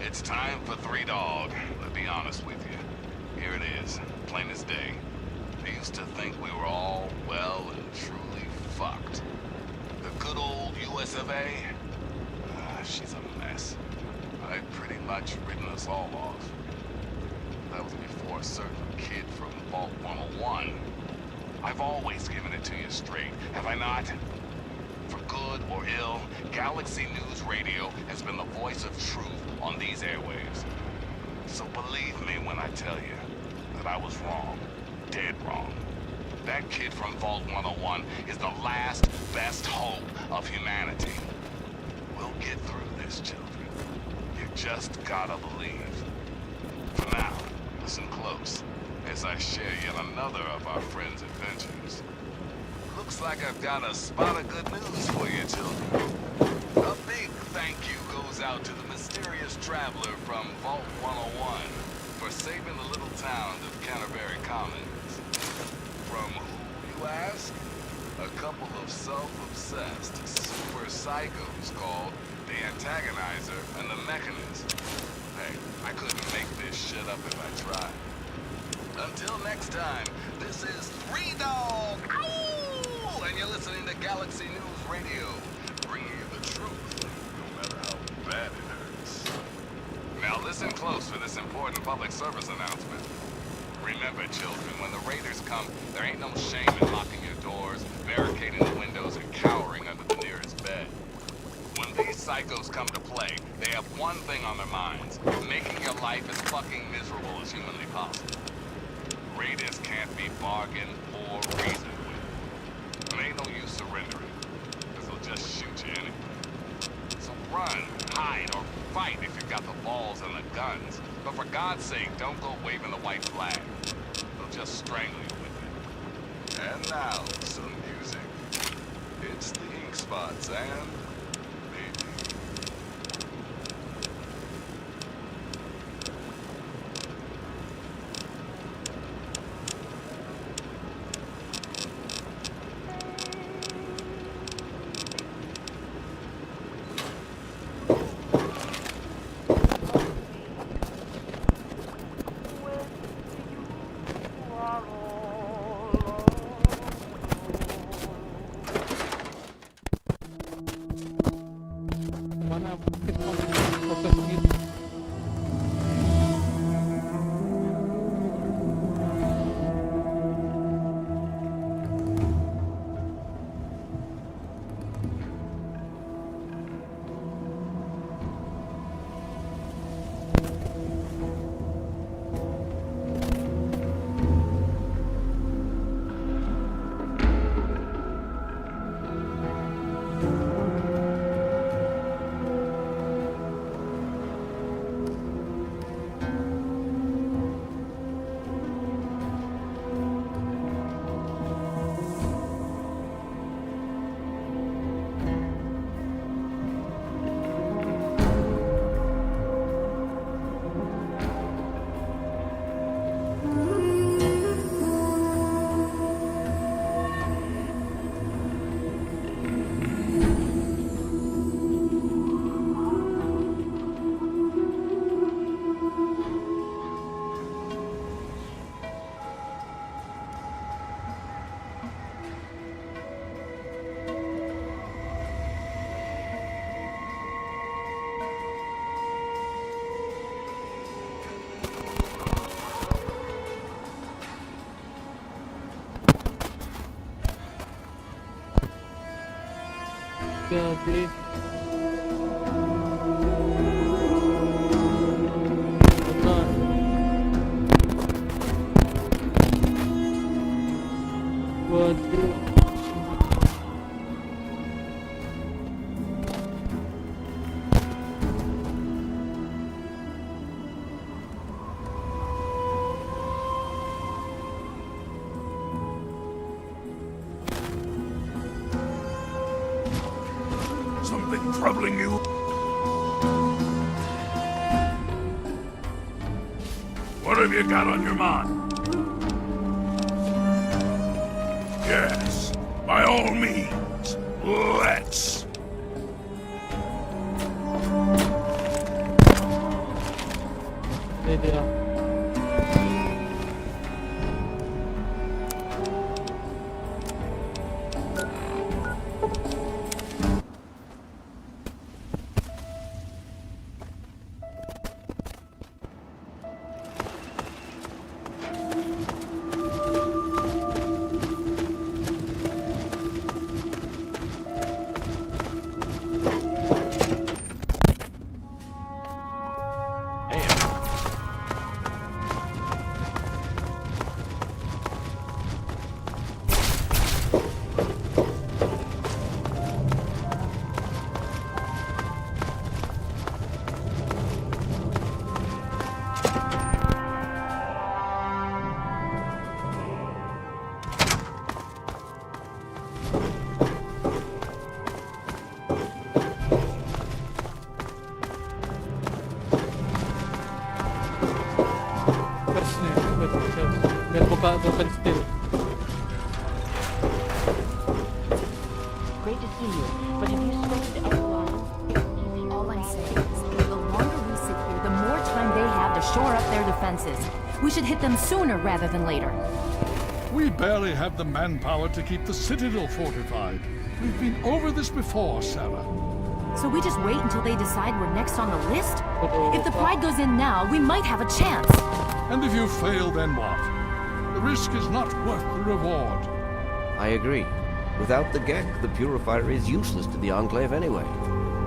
It's time for Three Dog. Let me be honest with you. Here it is, plain as day. I used to think we were all well and truly fucked. The good old US of A? She's a mess. I'd pretty much written us all off. That was before a certain kid from Vault 101. I've always given it to you straight, have I not? For good or ill, Galaxy News Radio has been the voice of truth on these airwaves. So believe me when I tell you that I was wrong. Dead wrong. That kid from Vault 101 is the last best hope of humanity. We'll get through this, children. You just gotta believe. For now, listen close as I share yet another of our friends' adventures. Looks like I've got a spot of good news for you, children. A big thank you goes out to the mysterious traveler from Vault 101 for saving the little town of Canterbury Commons. From who, you ask? A couple of self-obsessed super psychos called the Antagonizer and the Mechanist. Hey, I couldn't make this shit up if I tried. Until next time, this is Three Dog! Ow! And you're listening to Galaxy News Radio, bringing you the truth, no matter how bad it hurts. Now listen close for this important public service announcement. Remember, children, when the raiders come, there ain't no shame in locking your doors, barricading the windows, and cowering under the nearest bed. When these psychos come to play, they have one thing on their minds, making your life as fucking miserable as humanly possible. Raiders can't be bargained or reasoned with. And ain't no use surrendering, because they'll just shoot you anyway. So run, hide, or fight if you've got the balls and the guns. But for God's sake, don't go waving the white flag. They'll just strangle you with it. And now, some music. It's the Ink Spots and... Baby. Please. Something troubling you? What have you got on your mind? Yes, by all means, let's. idea. Open still. Great to see you, but have you spoken to our line? All I'm saying is, the longer we sit here, the more time they have to shore up their defenses. We should hit them sooner rather than later. We barely have the manpower to keep the citadel fortified. We've been over this before, Sarah. So we just wait until they decide we're next on the list? If the Pride goes in now, we might have a chance. And if you fail, then what? The risk is not worth the reward. I agree. Without the GEC, the Purifier is useless to the Enclave anyway.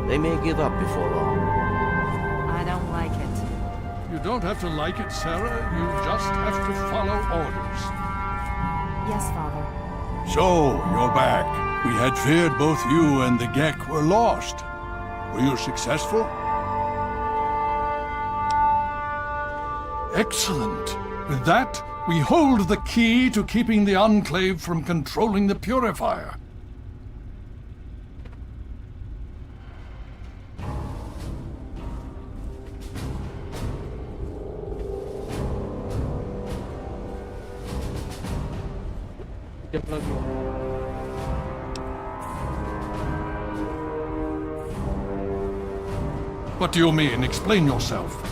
They may give up before long. I don't like it. You don't have to like it, Sarah. You just have to follow orders. Yes, Father. So, you're back. We had feared both you and the GEC were lost. Were you successful? Excellent. With that, we hold the key to keeping the Enclave from controlling the Purifier. What do you mean? Explain yourself.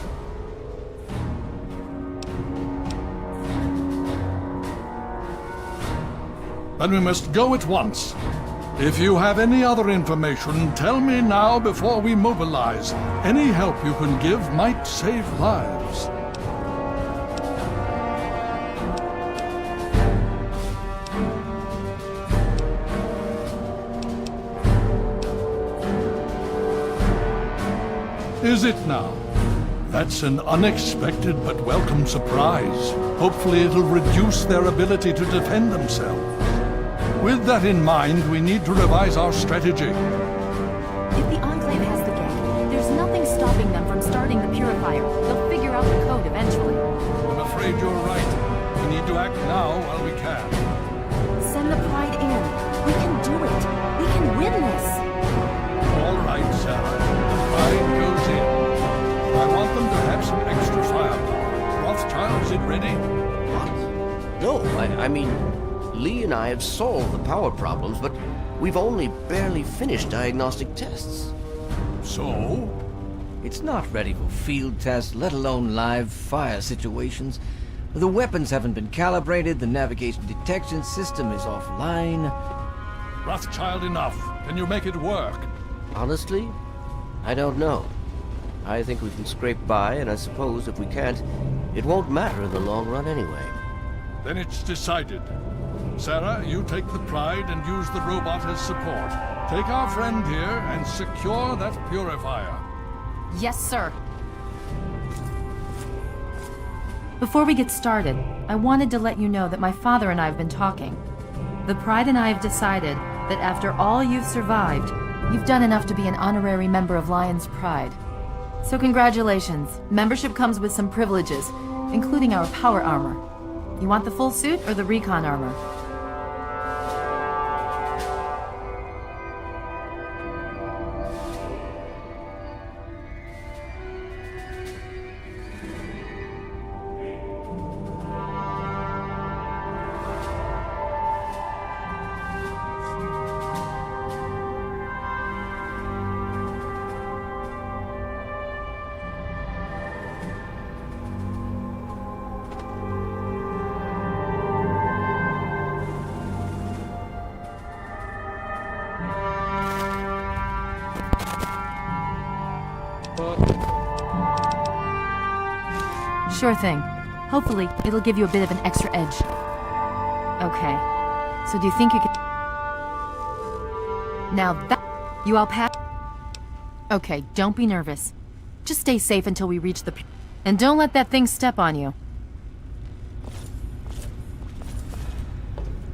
Then we must go at once. If you have any other information, tell me now before we mobilize. Any help you can give might save lives. Is it now? That's an unexpected but welcome surprise. Hopefully it'll reduce their ability to defend themselves. With that in mind, we need to revise our strategy. If the Enclave has the GEC, there's nothing stopping them from starting the Purifier. They'll figure out the code eventually. I'm afraid you're right. We need to act now while we can. Send the Pride in. We can do it. We can win this. All right, Sarah. Pride goes in. I want them to have some extra firepower. Rothschild, is it ready? What? No, I mean, Lee and I have solved the power problems, but we've only barely finished diagnostic tests. So? It's not ready for field tests, let alone live fire situations. The weapons haven't been calibrated, the navigation detection system is offline. Rothschild, enough. Can you make it work? Honestly, I don't know. I think we can scrape by, and I suppose if we can't, it won't matter in the long run anyway. Then it's decided. Sarah, you take the Pride and use the robot as support. Take our friend here and secure that Purifier. Yes, sir. Before we get started, I wanted to let you know that my father and I have been talking. The Pride and I have decided that after all you've survived, you've done enough to be an honorary member of Lion's Pride. So congratulations. Membership comes with some privileges, including our power armor. You want the full suit or the recon armor? Sure thing. Hopefully, it'll give you a bit of an extra edge. Okay. So do you think you can... Now that... You all packed? Okay, don't be nervous. Just stay safe until we reach the... And don't let that thing step on you.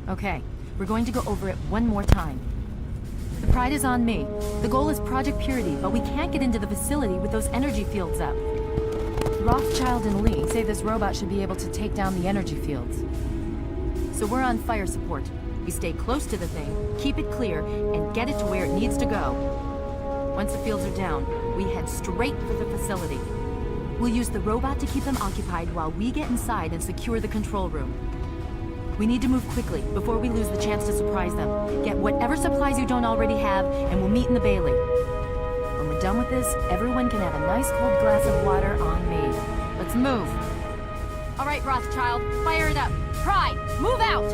Okay, we're going to go over it one more time. The pride is on me. The goal is Project Purity, but we can't get into the facility with those energy fields up. Rothschild and Lee say this robot should be able to take down the energy fields. So we're on fire support. We stay close to the thing, keep it clear, and get it to where it needs to go. Once the fields are down, we head straight for the facility. We'll use the robot to keep them occupied while we get inside and secure the control room. We need to move quickly before we lose the chance to surprise them. Get whatever supplies you don't already have, and we'll meet in the Bailey. When we're done with this, everyone can have a nice cold glass of water on me. Let's move. All right, Rothschild, fire it up. Pride, move out!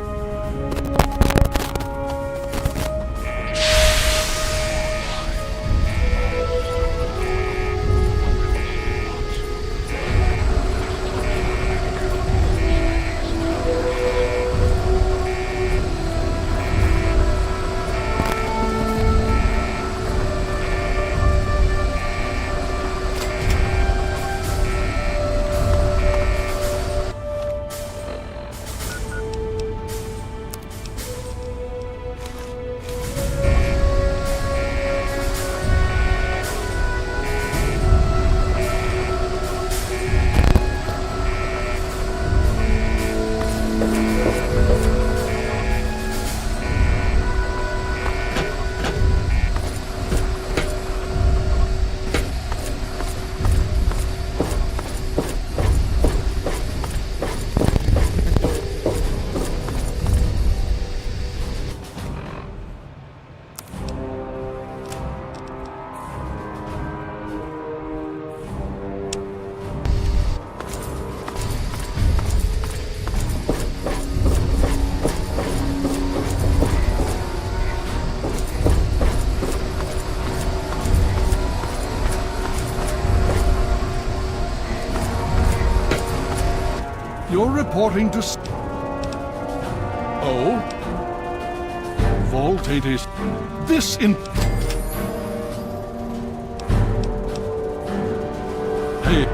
You're reporting to... Oh? Vault 8 is... This in... Hey...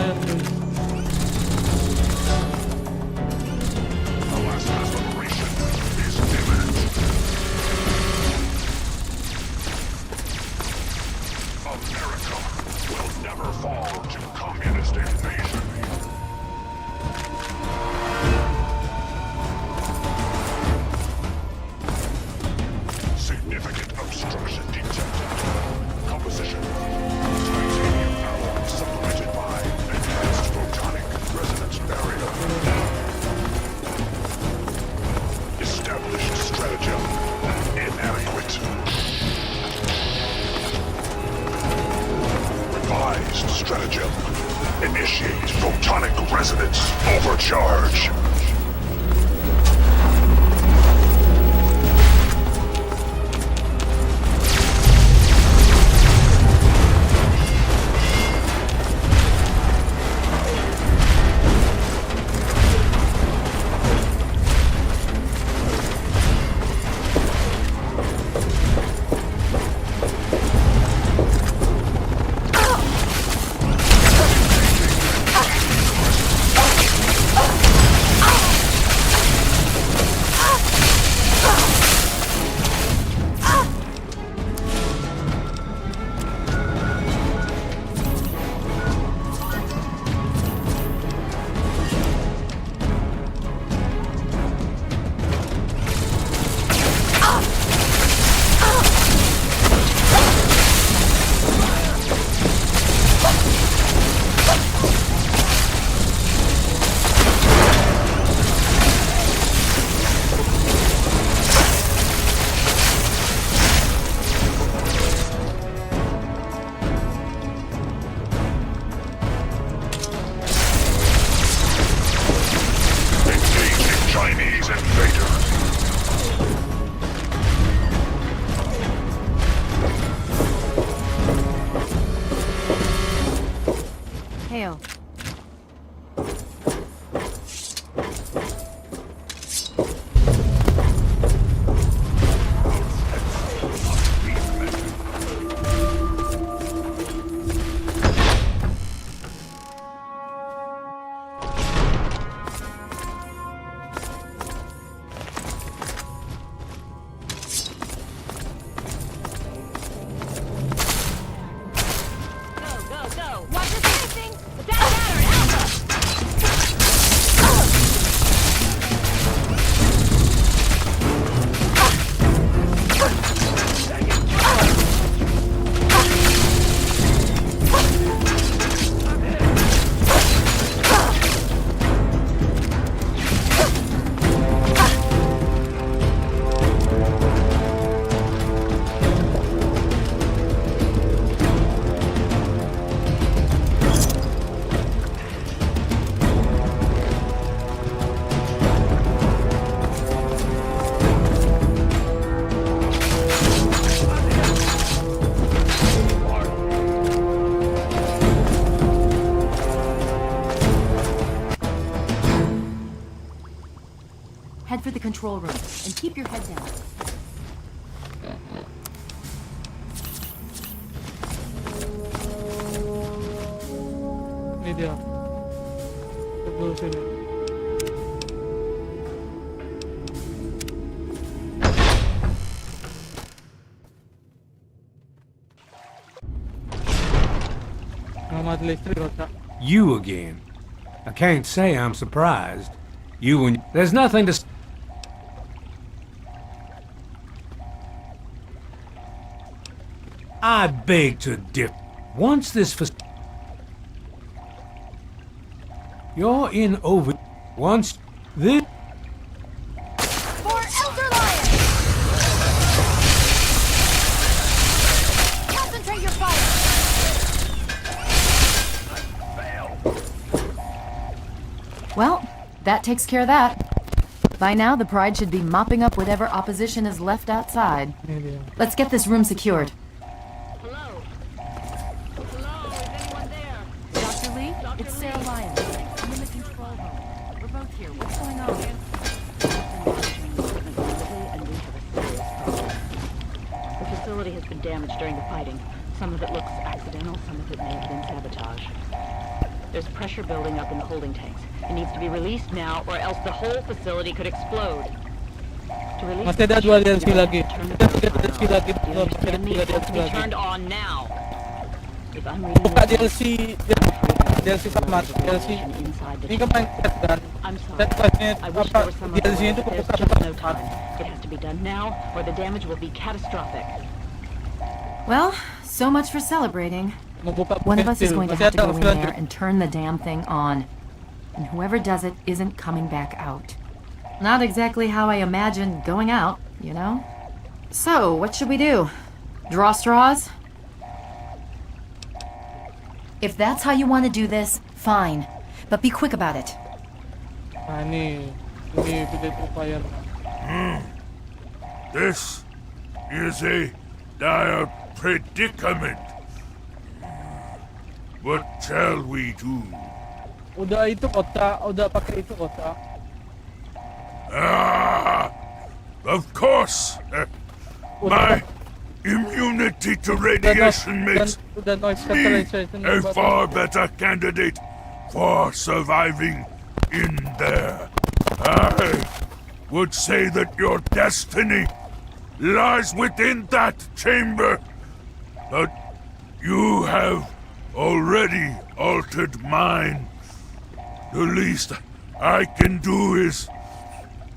Ayan, guys. The last aspiration is imminent. America will never fall to communist invasion. Significant obstruction detected. Composition. Titanium alloy supplemented by enhanced photonic resonance barrier. Established stratagem. Inadequate. Revised stratagem. Initiate photonic resonance overcharge. Chinese invader. Hail. Head for the control room and keep your head down. Ini dia. Tunggu sini. Selamat listrik, Rosa. You again. I can't say I'm surprised. You and... There's nothing to... I beg to differ. Once this... You're in over... Once... This... For Elder Lion! Concentrate your fire! Well, that takes care of that. By now, the Pride should be mopping up whatever opposition is left outside. Ini dia. Let's get this room secured. Hello? Hello? Is anyone there? Dr. Lee, Dr. it's Lee? Sarah Lyon. I'm in the control room. We're both here. What's going on? The facility has been damaged during the fighting. Some of it looks accidental, some of it may have been sabotage. There's pressure building up in the holding tanks. It needs to be released now, or else the whole facility could explode. To release Masih ada pressure, 2 DLC you're gonna lagi. have to turn the Masih ada power DLC on. lagi. Do you understand me? It has to be lagi. turned on now. If I'm reading Buka this, DLC DLC sama DLC. inside the Ini kan main set kan. I'm sorry. Set pasnya I wish apa there was some other DLC way. itu There's kebuka just no tempat. time. It has to be done now, or the damage will be catastrophic. Well, so much for celebrating. Membuka One of us is pensil. going to Masih have to ada go in opsi there lanjut. and turn the damn thing on. And whoever does it isn't coming back out. Not exactly how I imagined going out, you know? So, what should we do? Draw straws? If that's how you want to do this, fine. But be quick about it. Nah, ini video profile. This is a dire predicament. What shall we do? Udah itu kotak, udah pakai itu kotak. Of course. My immunity to radiation makes udah noise me cancellation. a far better candidate for surviving in there. I would say that your destiny lies within that chamber, but you have already altered mine. The least I can do is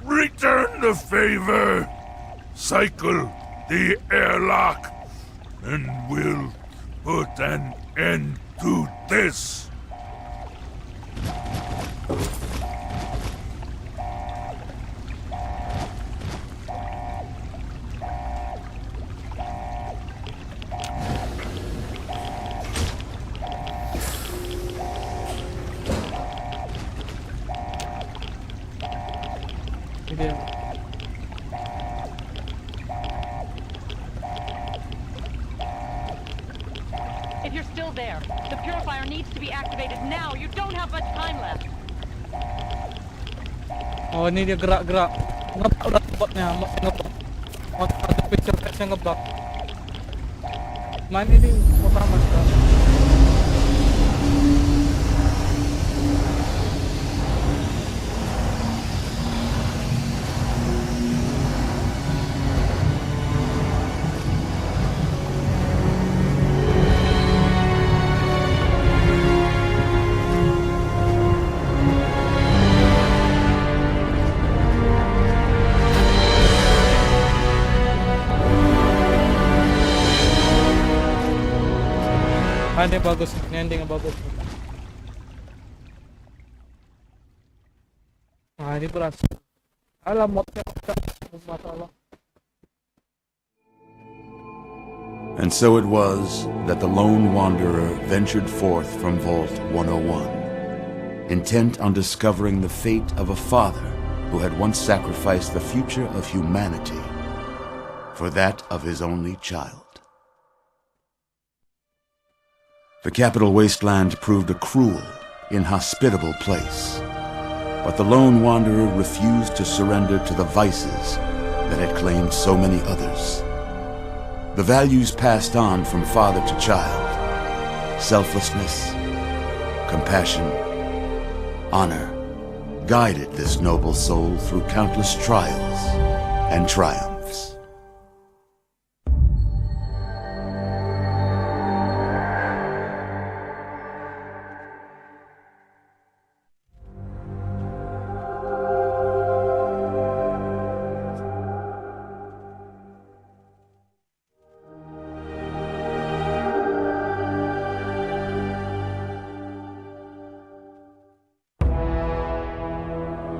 return the favor, cycle the airlock, and we'll put an end to this. Video. If you're still there, the purifier needs to be activated now. You don't have much time left. Oh, ini dia gerak-gerak. Ngebak udah botnya, masih ngebak. Ada picture text yang ngebak. Main ini pertama sekali. Ini bagus, ini ending yang bagus. Nah ini berhasil. Alah modnya masalah. And so it was that the lone wanderer ventured forth from Vault 101, intent on discovering the fate of a father who had once sacrificed the future of humanity for that of his only child. The capital wasteland proved a cruel, inhospitable place, but the lone wanderer refused to surrender to the vices that had claimed so many others. The values passed on from father to child, selflessness, compassion, honor, guided this noble soul through countless trials and triumphs.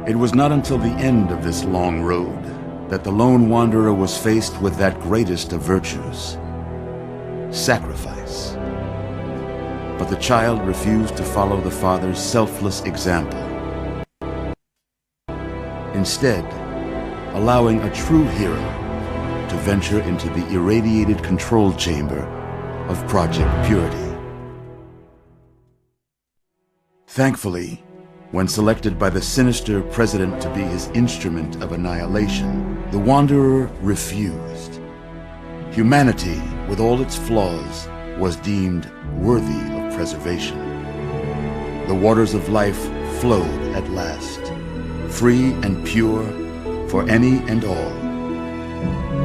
It was not until the end of this long road that the lone wanderer was faced with that greatest of virtues, sacrifice. But the child refused to follow the father's selfless example, instead allowing a true hero to venture into the irradiated control chamber of Project Purity. Thankfully, when selected by the sinister president to be his instrument of annihilation, the Wanderer refused. Humanity, with all its flaws, was deemed worthy of preservation. the waters of life flowed at last, free and pure for any and all.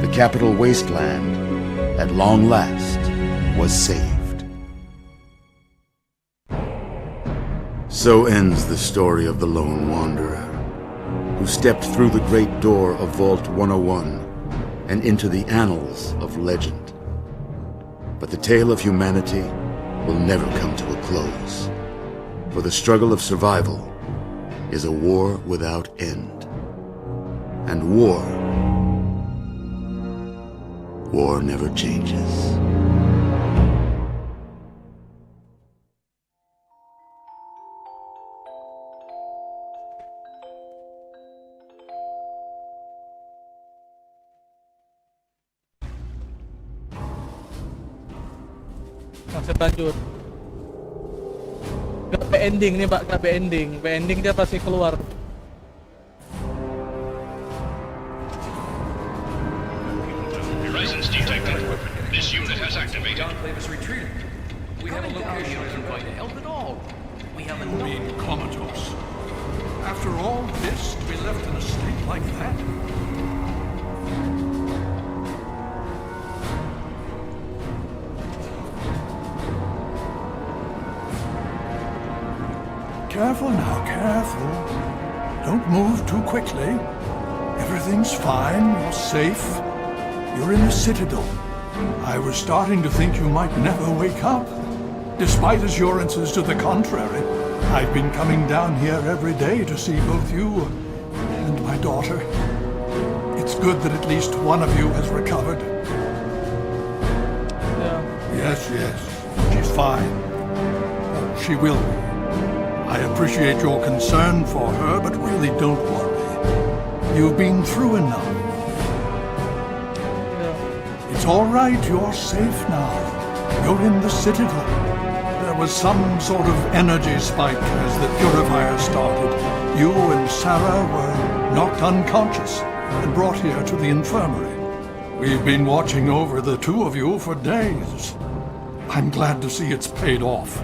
The capital wasteland, at long last, was saved. So ends the story of the lone wanderer, who stepped through the great door of Vault 101 and into the annals of legend. But the tale of humanity will never come to a close, for the struggle of survival is a war without end. And war never changes. Masih lanjut. Gak sampai ending nih, Pak. Gak sampai ending. Sampai ending dia pasti keluar. Presence detected. This unit has activated. Enclave is retreating. We have a location to invite help at all. We have a comatose. After all this, to be left in a state like that? Careful now, careful. Don't move too quickly. Everything's fine, you're safe. You're in the Citadel. I was starting to think you might never wake up. Despite assurances to the contrary, I've been coming down here every day to see both you and my daughter. It's good that at least one of you has recovered. Yeah. Yes, she's fine. She will be. I appreciate your concern for her, but really don't worry. You've been through enough. It's all right, you're safe now. You're in the Citadel. There was some sort of energy spike as the purifier started. You and Sarah were knocked unconscious and brought here to the infirmary. We've been watching over the two of you for days. I'm glad to see it's paid off.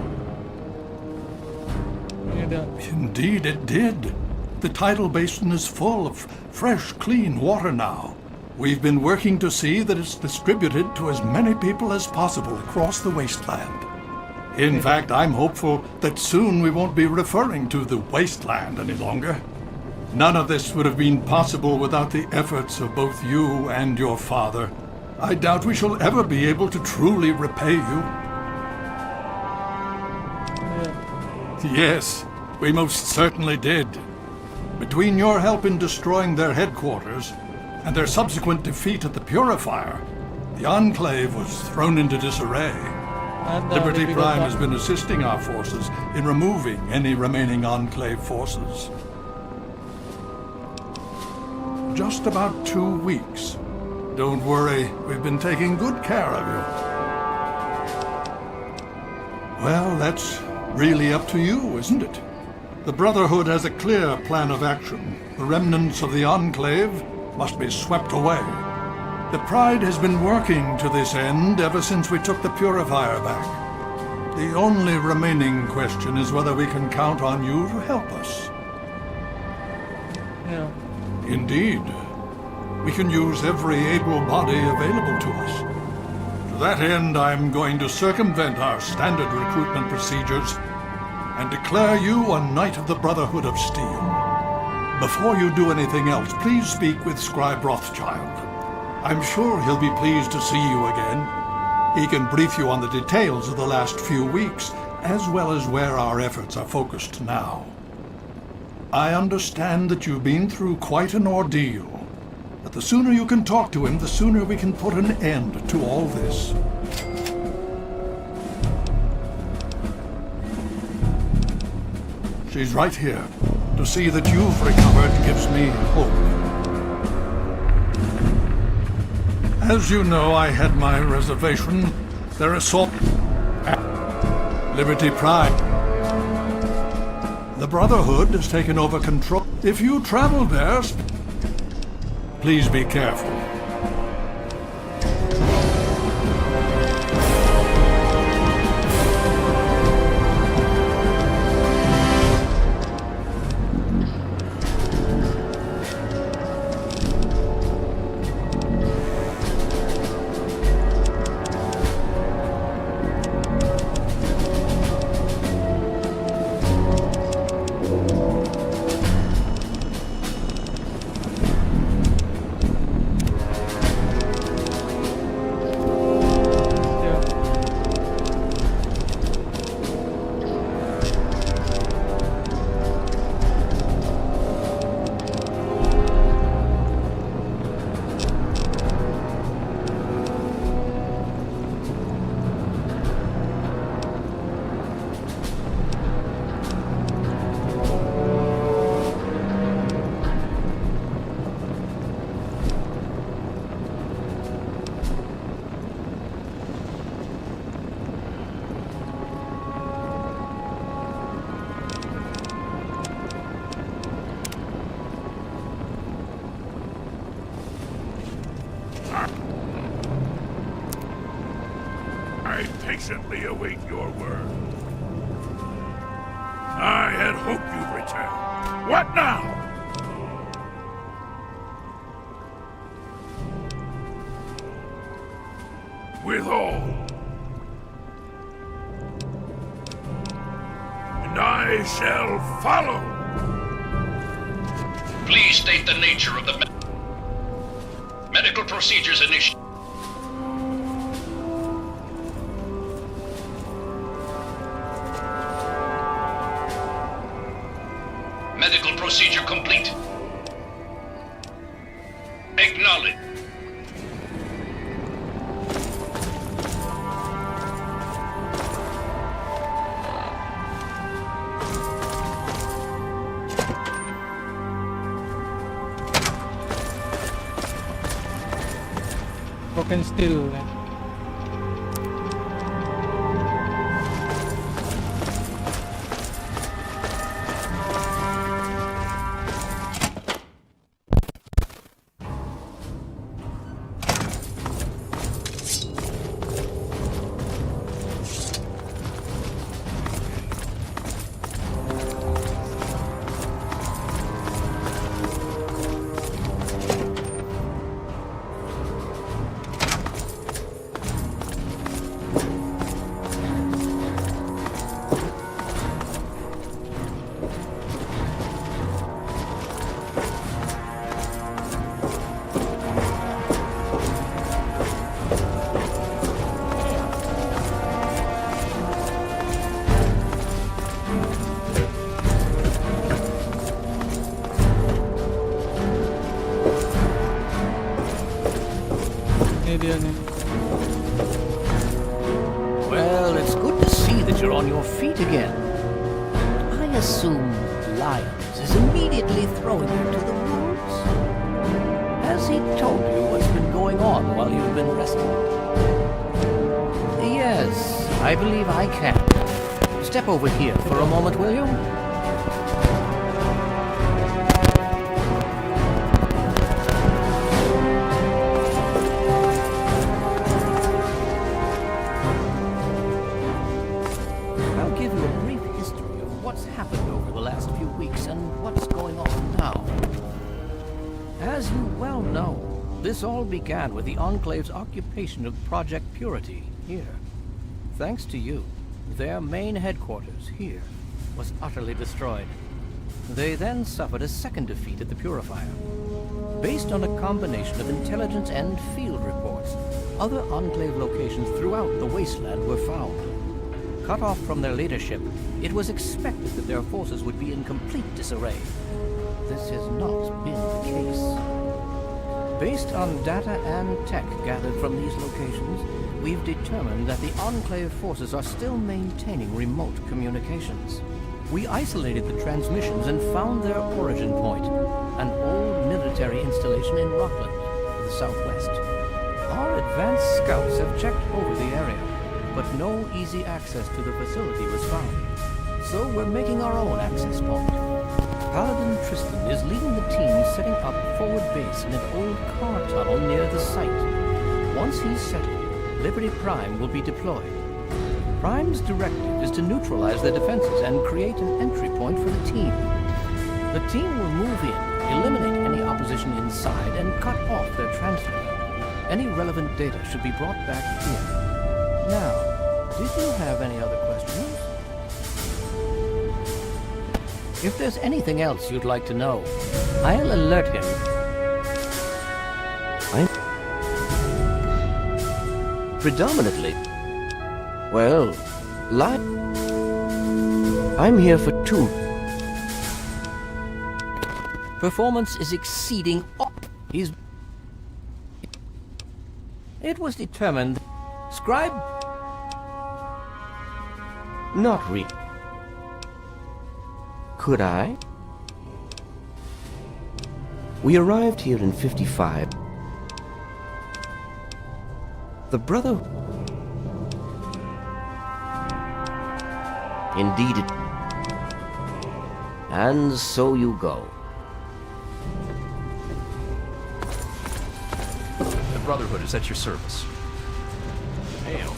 Indeed it did. The tidal basin is full of fresh, clean water now. We've been working to see that it's distributed to as many people as possible across the wasteland. In fact, I'm hopeful that soon we won't be referring to the wasteland any longer. None of this would have been possible without the efforts of both you and your father. I doubt we shall ever be able to truly repay you. Yes, we most certainly did. Between your help in destroying their headquarters and their subsequent defeat at the Purifier, the Enclave was thrown into disarray. Liberty Prime has been assisting our forces in removing any remaining Enclave forces. Just about 2 weeks. Don't worry, we've been taking good care of you. Well, that's really up to you, isn't it? The Brotherhood has a clear plan of action. The remnants of the Enclave must be swept away. The Pride has been working to this end ever since we took the Purifier back. The only remaining question is whether we can count on you to help us. Yeah. Indeed. We can use every able body available to us. To that end, I'm going to circumvent our standard recruitment procedures and declare you a Knight of the Brotherhood of Steel. Before you do anything else, please speak with Scribe Rothschild. I'm sure he'll be pleased to see you again. He can brief you on the details of the last few weeks, as well as where our efforts are focused now. I understand that you've been through quite an ordeal, but the sooner you can talk to him, the sooner we can put an end to all this. She's right here. To see that you've recovered gives me hope. As you know, I had my reservation. Their assault at Liberty Prime. The Brotherhood has taken over control. If you travel there, please be careful. patiently await your word. I had hoped you'd return. What now? With all. And I shall follow. Please state the nature of the medical procedures initiated. Medical procedure complete. Acknowledge. Broken steel. Well, it's good to see that you're on your feet again. I assume Lyons is immediately throwing you to the wolves. Has he told you what's been going on while you've been resting? Yes, I believe I can. Step over here for a moment, will you? This all began with the Enclave's occupation of Project Purity here. Thanks to you, their main headquarters here was utterly destroyed. They then suffered a second defeat at the Purifier. Based on a combination of intelligence and field reports, other Enclave locations throughout the wasteland were found. Cut off from their leadership, it was expected that their forces would be in complete disarray. This has not been the case. Based on data and tech gathered from these locations, we've determined that the Enclave forces are still maintaining remote communications. We isolated the transmissions and found their origin point, an old military installation in Rockland, to the southwest. Our advanced scouts have checked over the area, but no easy access to the facility was found. So we're making our own access point. Paladin Tristan is leading the team setting up forward base in an old car tunnel near the site. Once he's settled, Liberty Prime will be deployed. Prime's directive is to neutralize their defenses and create an entry point for the team. The team will move in, eliminate any opposition inside, and cut off their transmitter. Any relevant data should be brought back here. Now, did you have any other questions? If there's anything else you'd like to know, I'll alert him. Predominantly. Well, I'm here for two. Performance is exceeding all. It was determined. Scribe? Not really. Could I? We arrived here in 55. The brother... Indeed it... And so you go. The Brotherhood is at your service. Hail.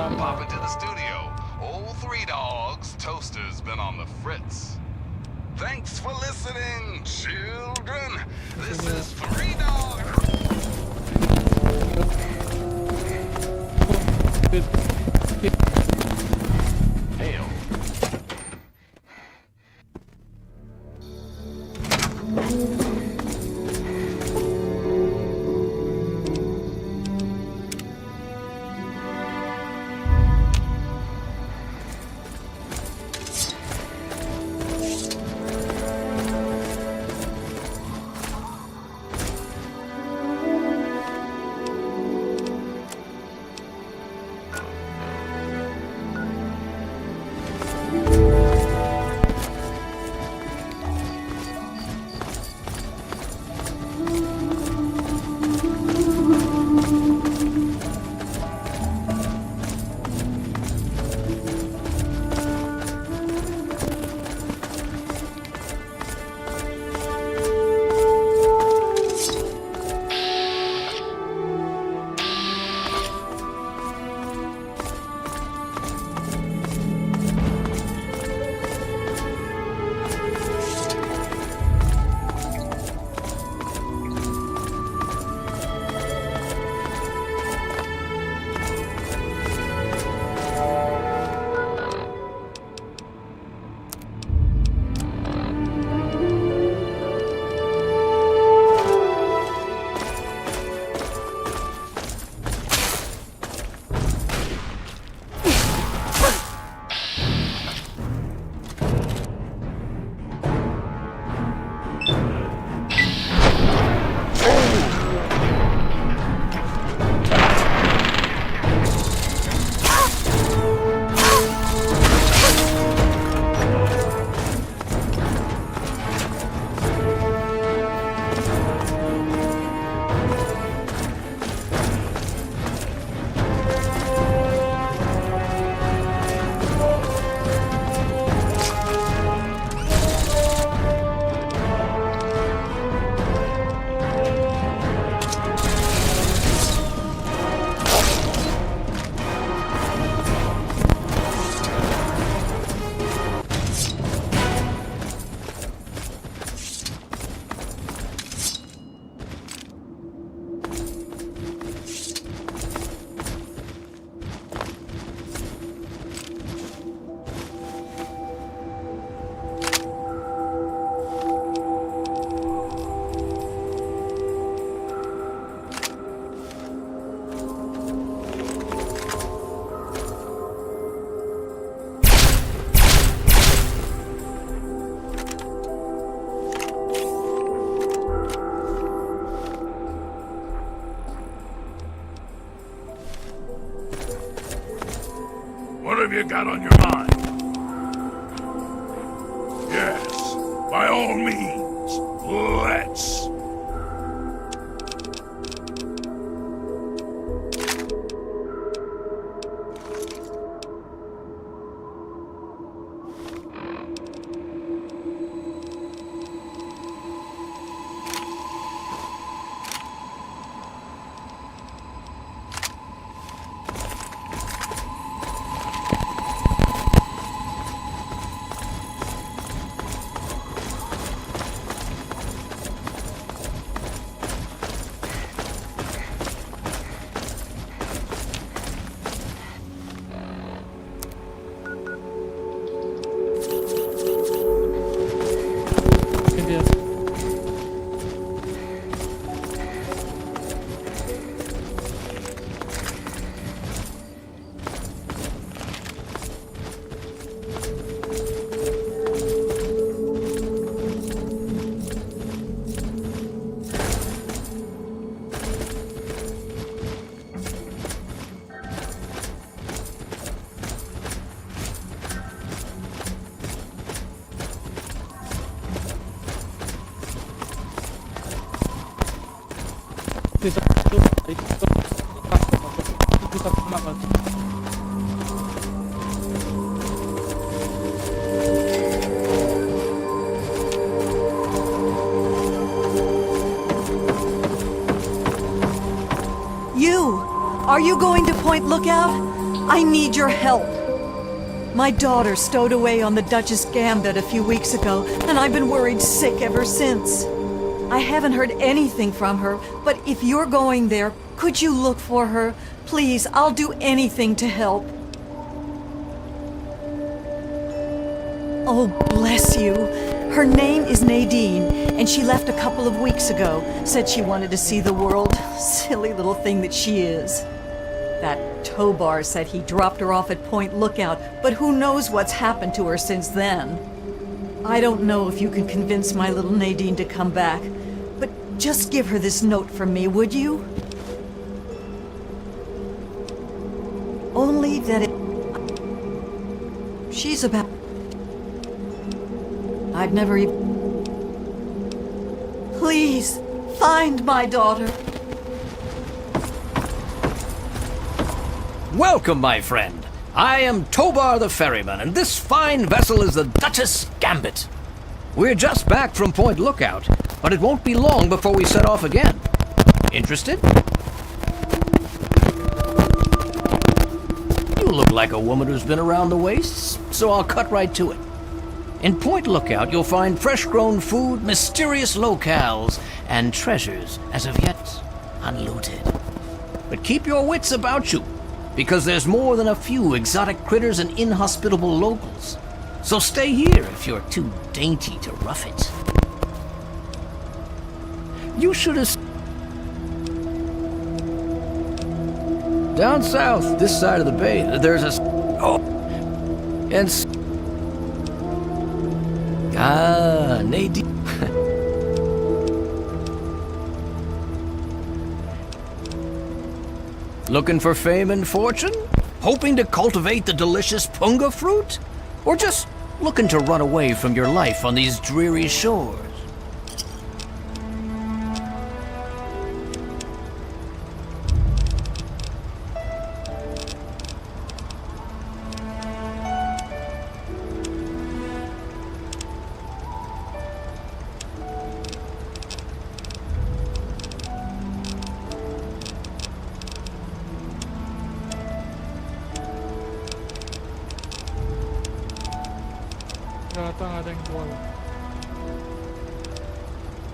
time pop into the studio. Old Three Dogs Toaster's been on the fritz. Thanks for listening, children. This is Three Dogs. Hail. What have you got on your mind? Yes, by all means, let's. You! Are you going to Point Lookout? I need your help. My daughter stowed away on the Duchess Gambit a few weeks ago, and I've been worried sick ever since. I haven't heard anything from her, but if you're going there, could you look for her? Please, I'll do anything to help. Oh, bless you. Her name is Nadine, and she left a couple of weeks ago. Said she wanted to see the world. Silly little thing that she is. That Tobar said he dropped her off at Point Lookout, but who knows what's happened to her since then. I don't know if you can convince my little Nadine to come back, but just give her this note from me, would you? Only that she's about... I've never even... Please, find my daughter. Welcome, my friend. I am Tobar the Ferryman, and this fine vessel is the Duchess Gambit. We're just back from Point Lookout, but it won't be long before we set off again. Interested? You look like a woman who's been around the wastes, so I'll cut right to it. In Point Lookout, you'll find fresh-grown food, mysterious locales, and treasures as of yet unlooted. But keep your wits about you, because there's more than a few exotic critters and inhospitable locals. So stay here if you're too dainty to rough it. You should have... Down south, this side of the bay, there's a... Oh. And... Ah, Nadine. Looking for fame and fortune? Hoping to cultivate the delicious punga fruit? Or just looking to run away from your life on these dreary shores?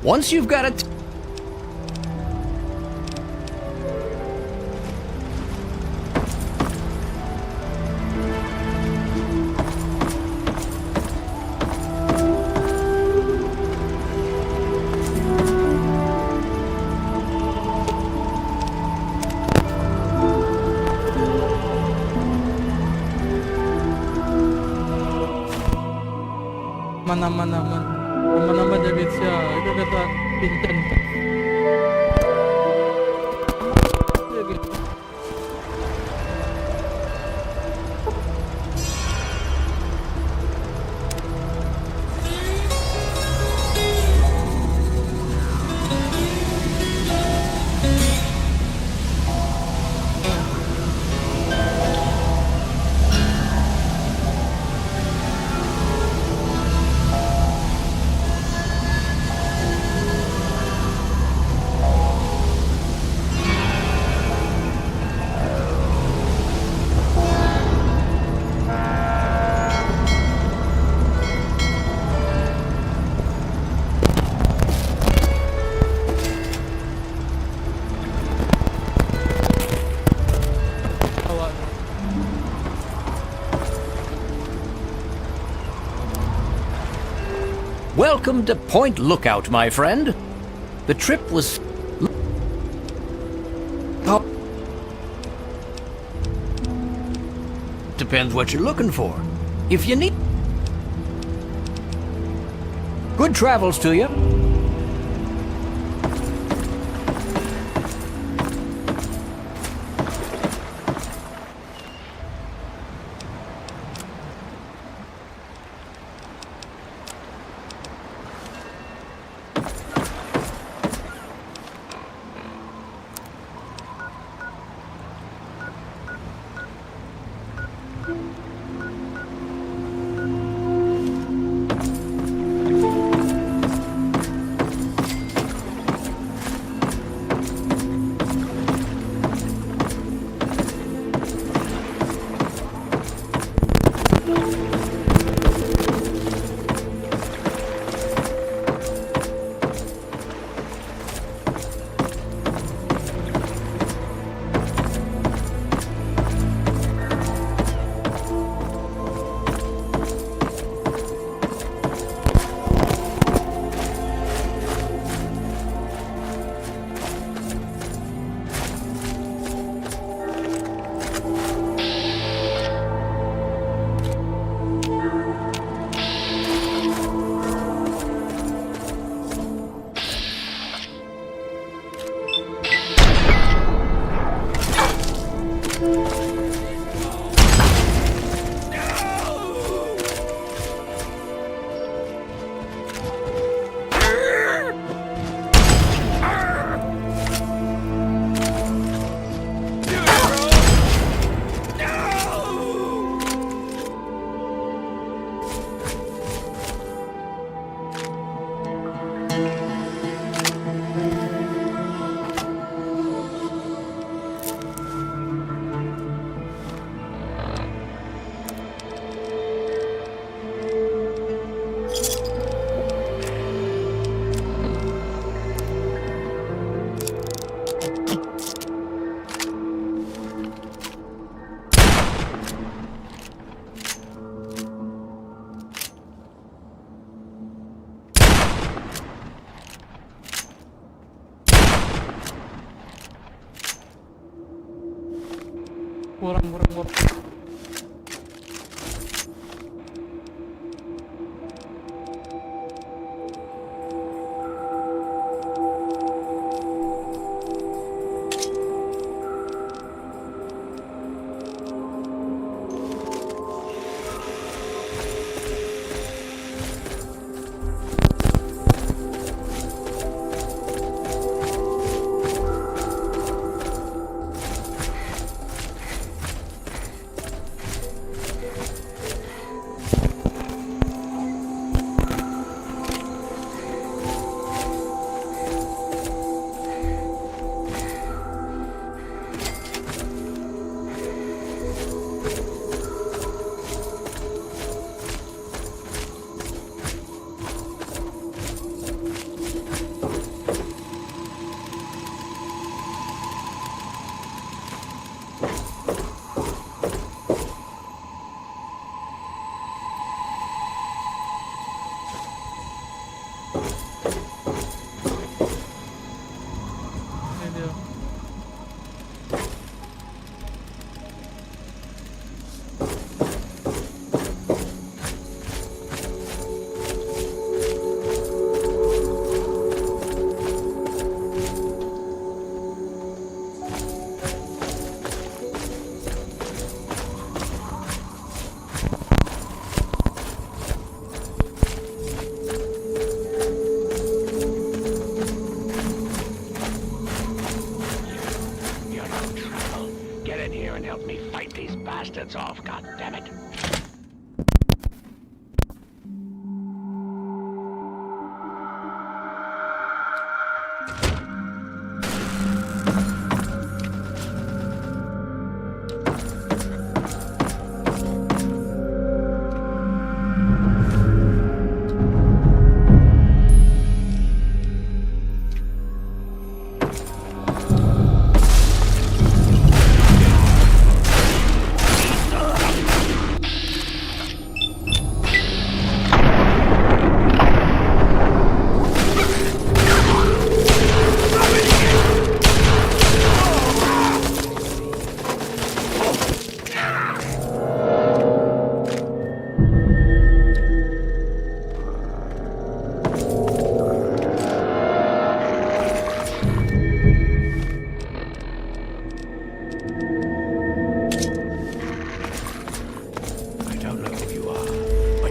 Once you've got it... Aman-aman David siya. Ito kata pinten. Welcome to Point Lookout, my friend. The trip was... Depends what you're looking for. If you need... Good travels to you.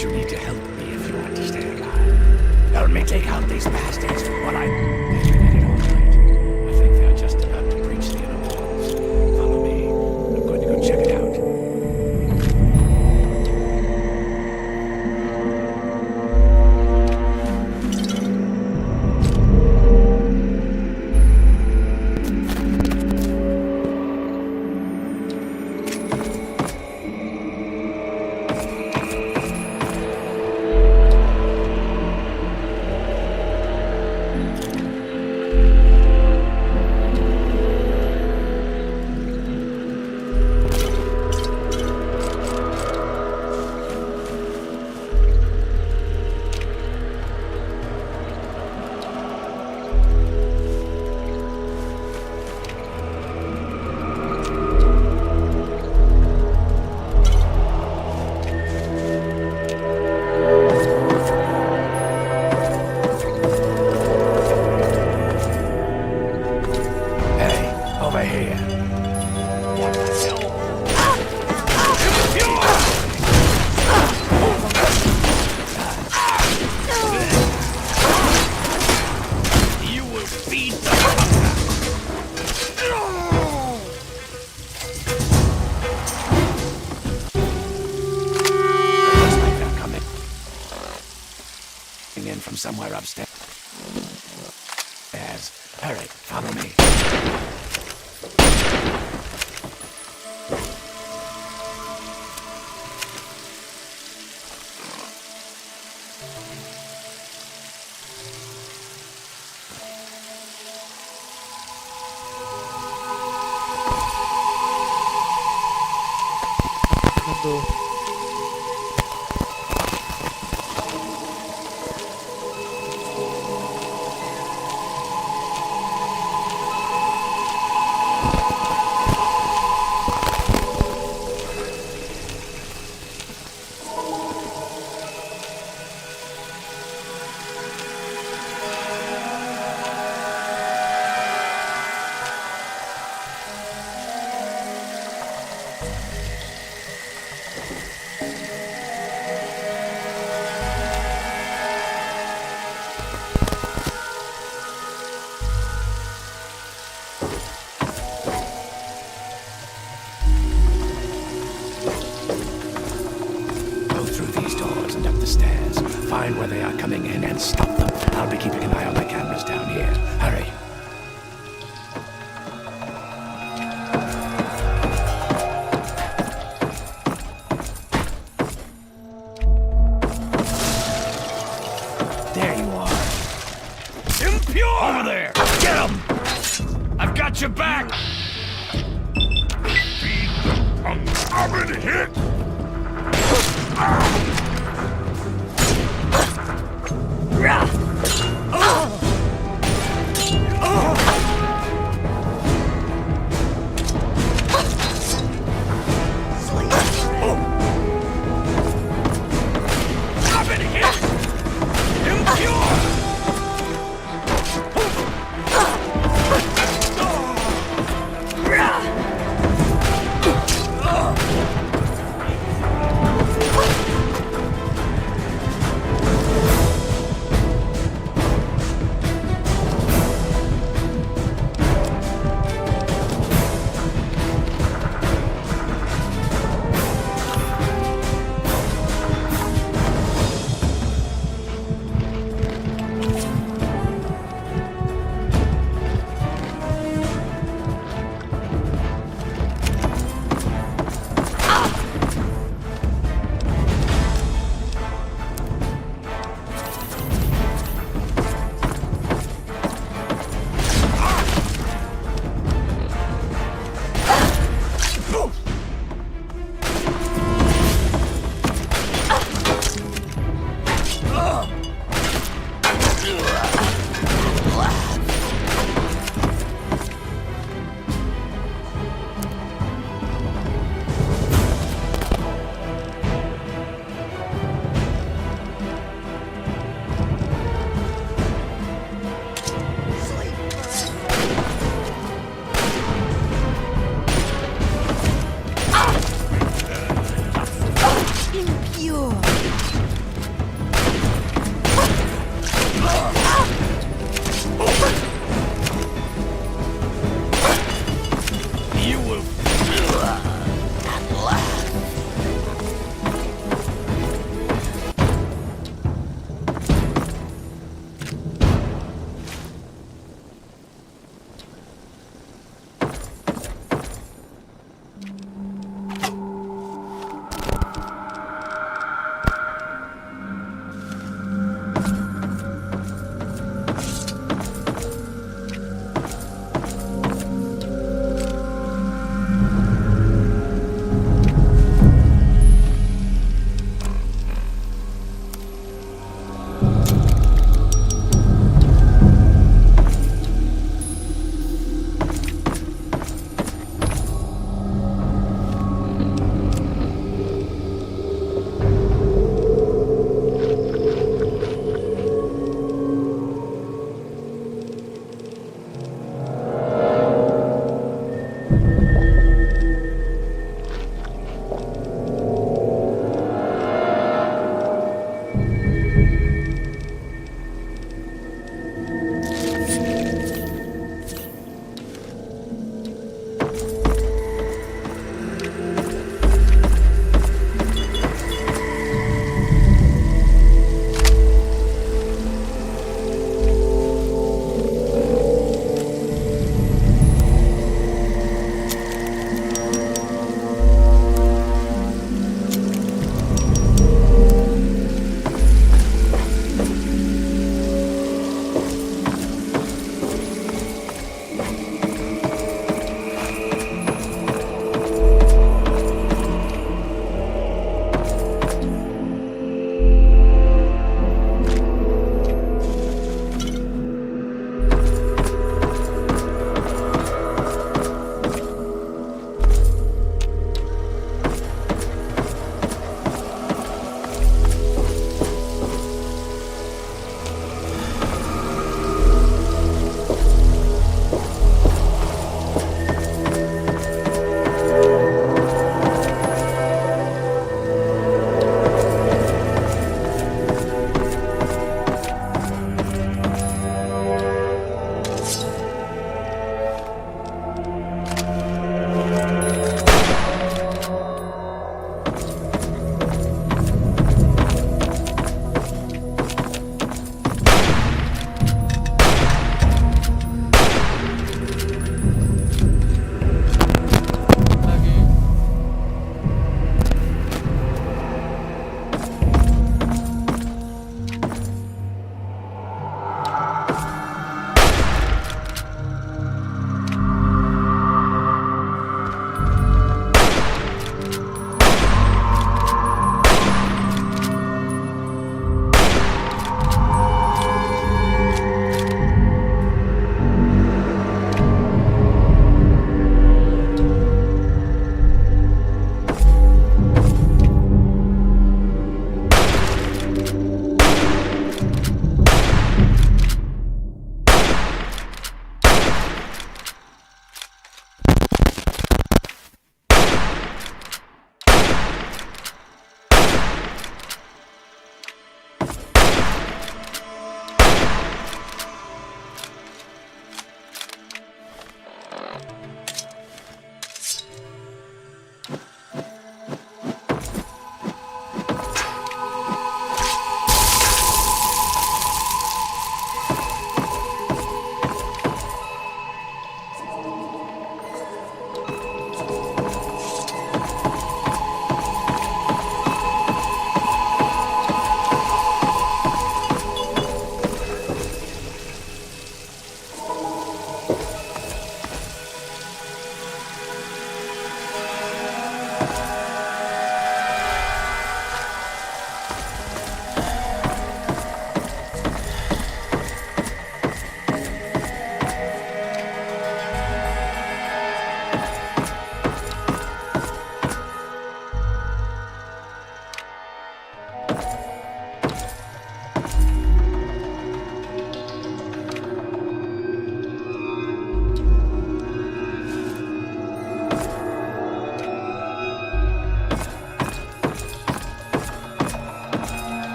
But you need to help me if you want to stay alive. Help me take out these bastards while I... You did it all right. I think they're just about to breach the inner walls. Follow me. I'm going to go check it out. Somewhere upstairs. Hurry, follow me. Find where they are coming in and stop them. I'll be keeping an eye on the cameras down here. Hurry. There you are. Impure! Over there! Get him! I've got your back! I've been hit!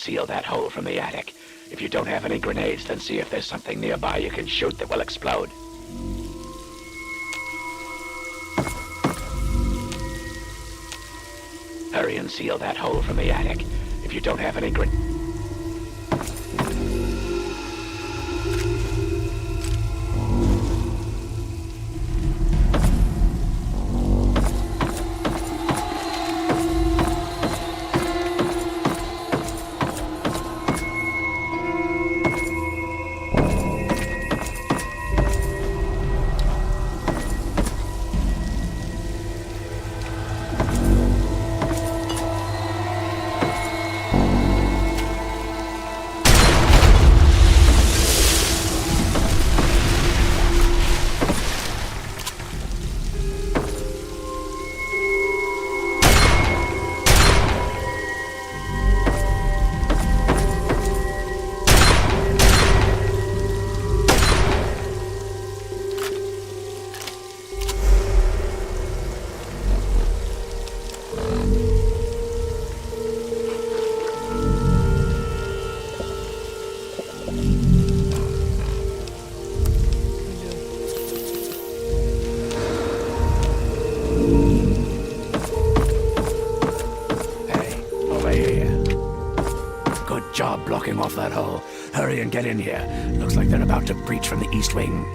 unseal that hole from the attic. If you don't have any grenades, then see if there's something nearby you can shoot that will explode. Hurry and seal that hole from the attic. If you don't have any grenades... Blocking off that hole. Hurry and get in here. Looks like they're about to breach from the east wing.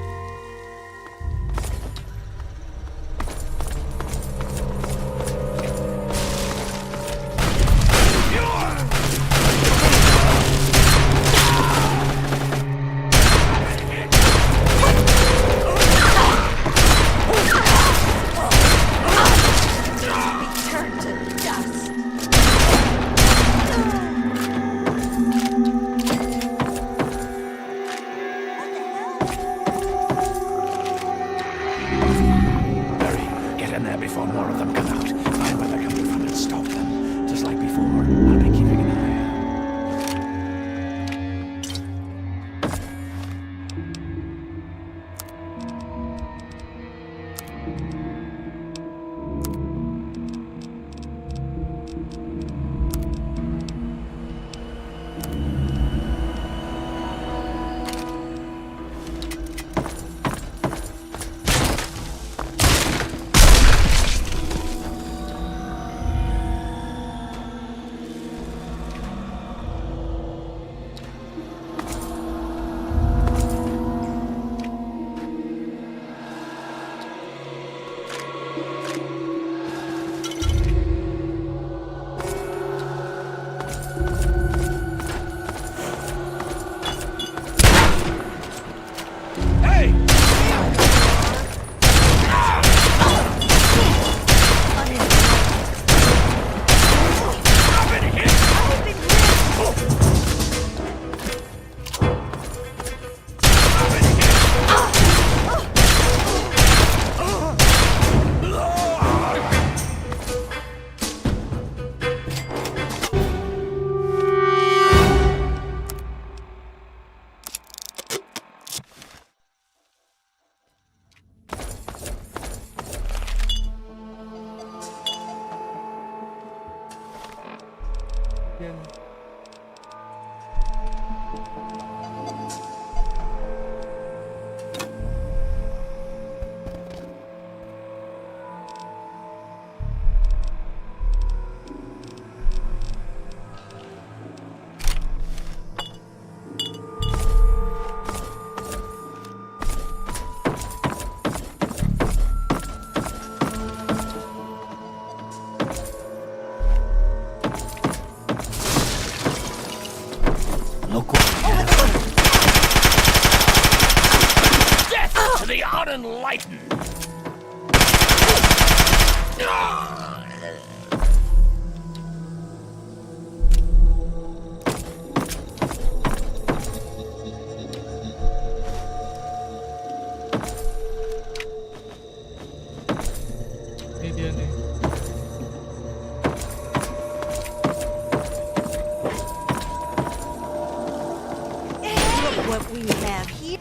Unenlightened! Ini dia nih. Look what we have here.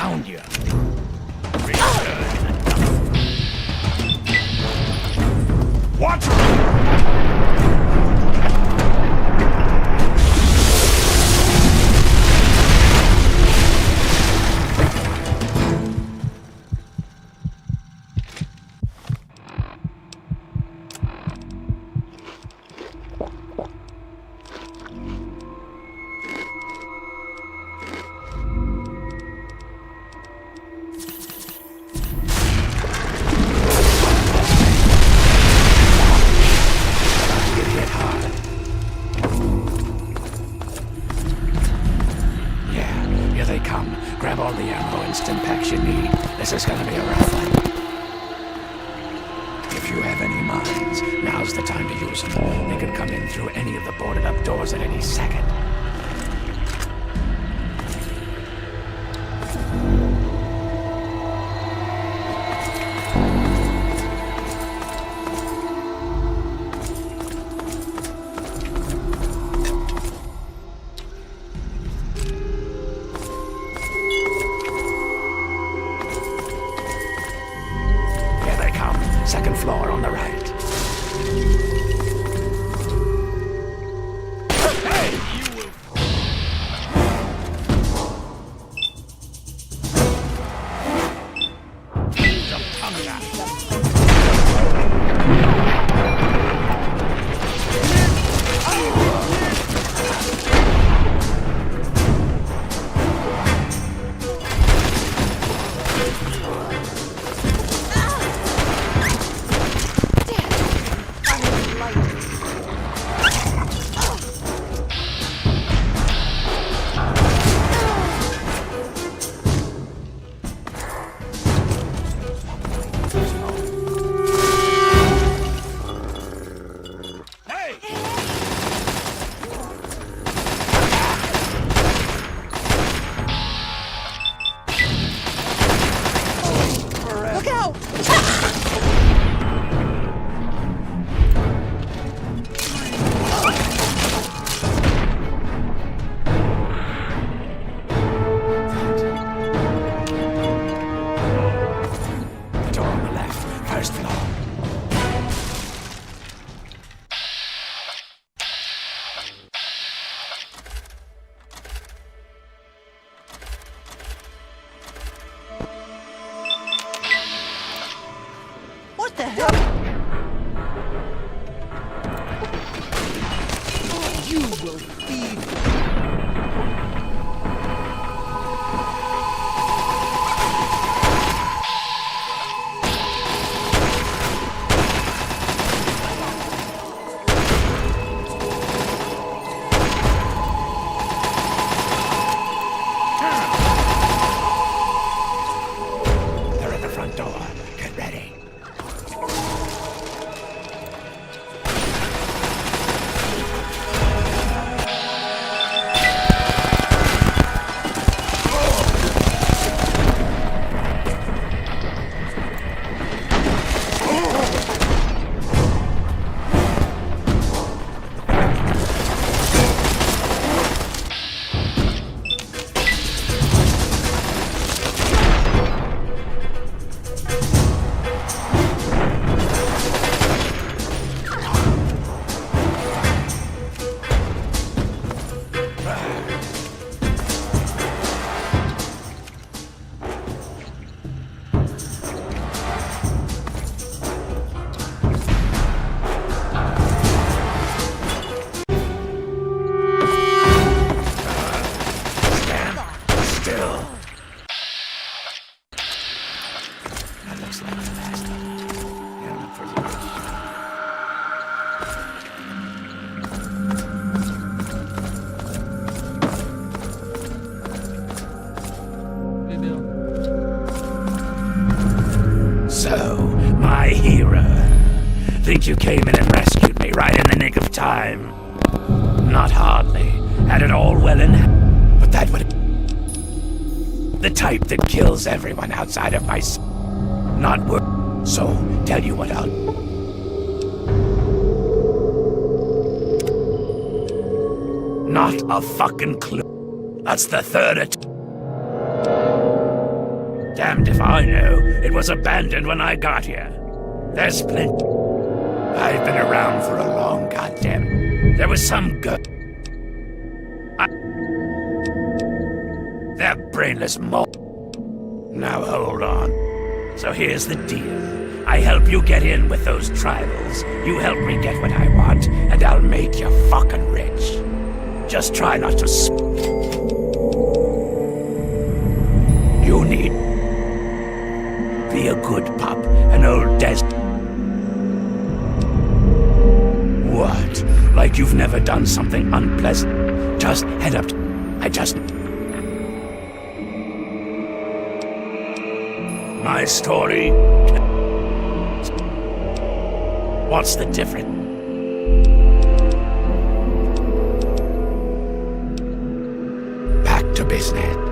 found you. Watch grab all the ammo and stim packs you need. This is gonna be a rough one. If you have any mines, now's the time to use them. They could come in through any of the boarded up doors at any second. Second floor on the right. Hey, you will... What the hell? You will feed. They're at the front door. Get ready. So, my hero. Think you came in and rescued me right in the nick of time? Not hardly. Had it all well in hand. But that would... The type that kills everyone outside of my... Not work. So, tell you what I'll... Not a fucking clue. That's the third Damned if I know. It was abandoned when I got here. There's plenty. I've been around for a long goddamn. There was some That brainless Now hold on. So here's the deal. I help you get in with those tribals. You help me get what I want, and I'll make you fucking rich. Just try not to You need... Be a good pup, an old What? Like you've never done something unpleasant? Just head up My story... What's the difference? Back to business.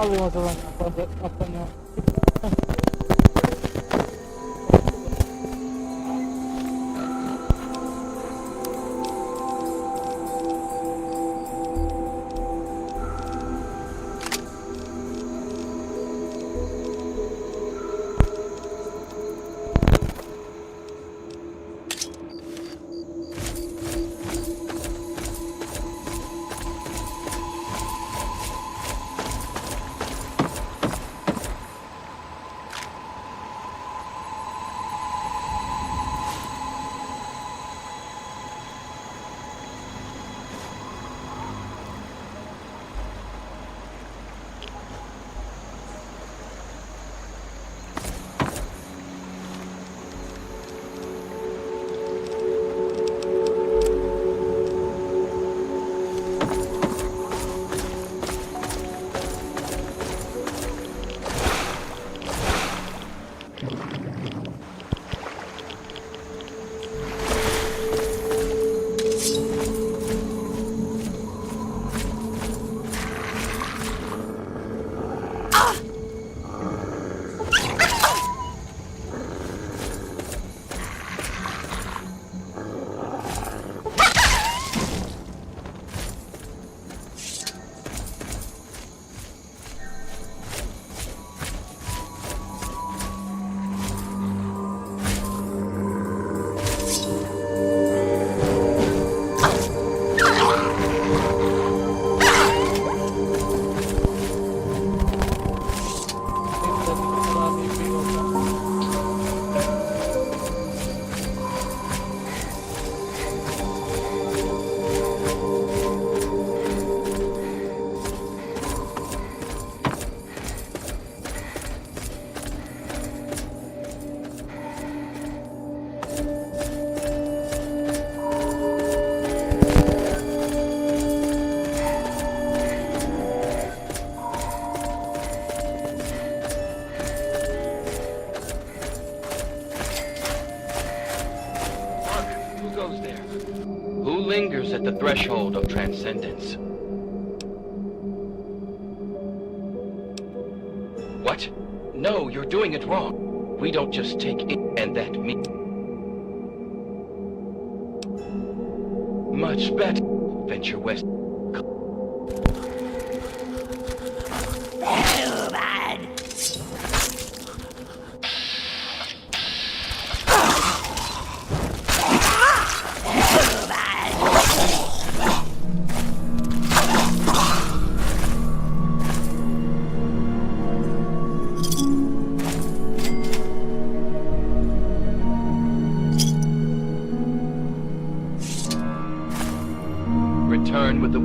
tahu masalahnya apanya. At the threshold of transcendence. What? No, you're doing it wrong. We don't just take it and that means much better. Venture west. Return with the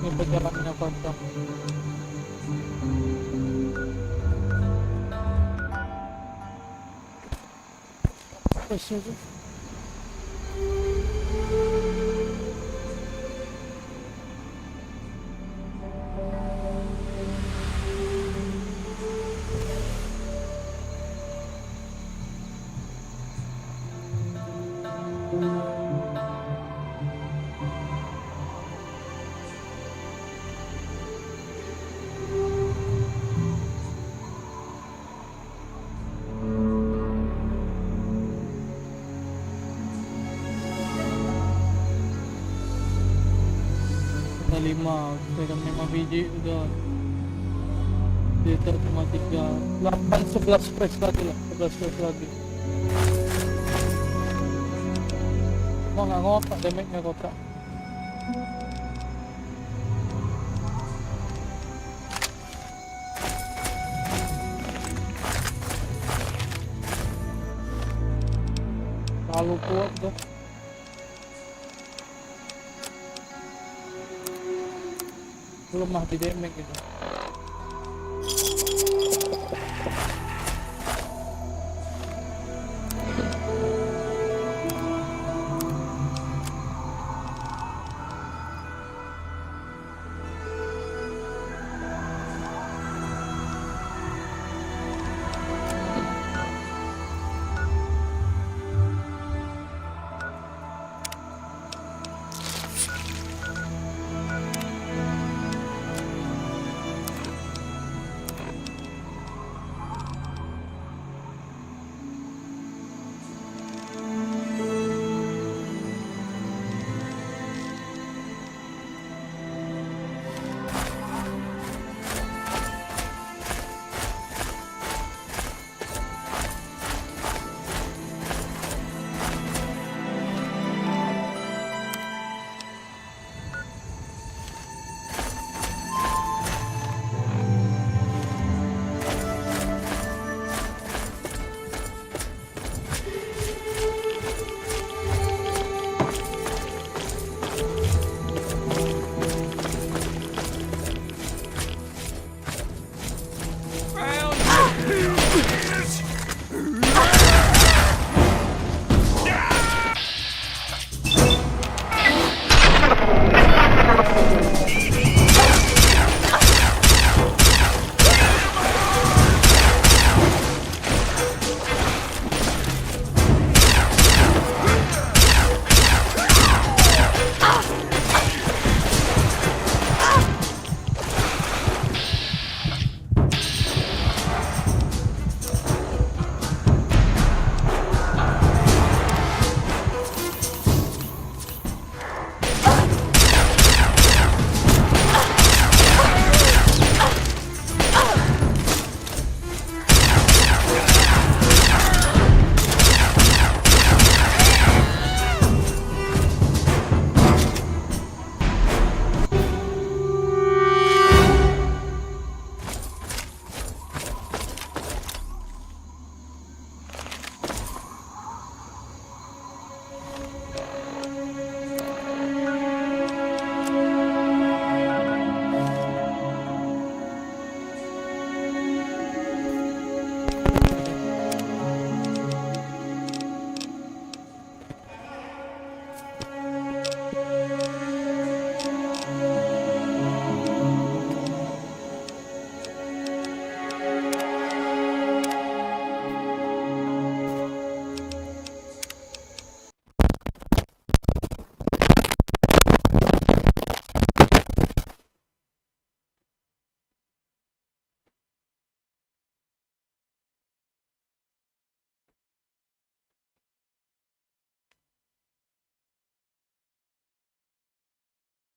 Ini jalannya kosong. Terus itu. Ada 5, pegang 5 biji udah. Liter cuma 3, 8, 11 press lagi lah, 11 press lagi. Mau nggak ngotak, damage-nya kotak. Terlalu kuat tuh. Belum mah di damage gitu.